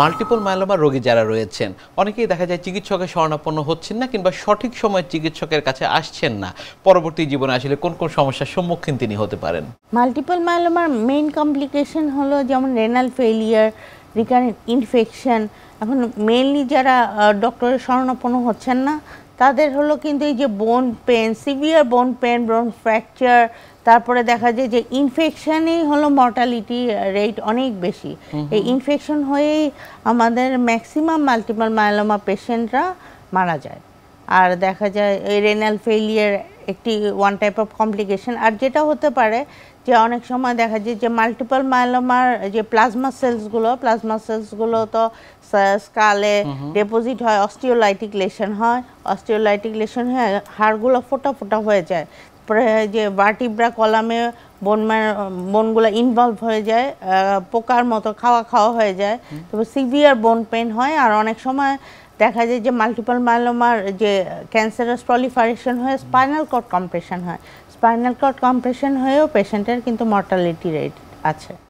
Multiple myeloma রোগী যারা রয়েছেন অনেকেই দেখা যায় চিকিৎসকের শরণাপন্ন হচ্ছেন না কিংবা সঠিক সময়ে চিকিৎসকের কাছে আসছেন না। পরবর্তী জীবনে আসলে কোন কোন সমস্যার সম্মুখীন তিনি হতে পারেন? মাল্টিপল মায়োলোমার মেইন কমপ্লিকেশন হলো যেমন রেনাল ফেলিয়ার, রিকারেন্ট ইনফেকশন। এখন মেইনলি যারা ডক্টরের শরণাপন্ন হচ্ছেন না তাদের হলো কিন্তু এই যে বোন পেন, সিভিয়ার বোন পেন, বোন ফ্র্যাকচার, তারপরে দেখা যায় যে ইনফেকশনই হলো মর্টালিটি রেট অনেক বেশি। এই ইনফেকশন হয়েই আমাদের ম্যাক্সিমাম মাল্টিপল মায়োলোমা পেশেন্টরা মারা যায়। আর দেখা যায় এই রেনাল ফেলিয়ার একটি ওয়ান টাইপ অফ কমপ্লিকেশন। আর যেটা হতে পারে যে অনেক সময় দেখা যায় যে মাল্টিপল মায়োলোমার যে প্লাজমা সেলসগুলো তো স্কালে ডিপোজিট হয়, অস্টিওলাইটিক লেশন হয়, অস্টিওলাইটিক লেশন হয়ে হাড়গুলো ফোটা ফোটা হয়ে যায়। তারপরে যে ভার্টিব্রা কলামে বোনগুলো ইনভলভ হয়ে যায়, পোকার মতো খাওয়া হয়ে যায়। তারপর সিভিয়ার বোন পেন হয়। আর অনেক সময় দেখা যায় যে মাল্টিপল মায়োলোমার যে ক্যান্সারাস প্রলিফারেশন হয়ে স্পাইনাল কর্ড কম্প্রেশন হয়, স্পাইনাল কর্ড কম্প্রেশন হয়েও পেশেন্টের কিন্তু মর্টালিটি রেট আছে।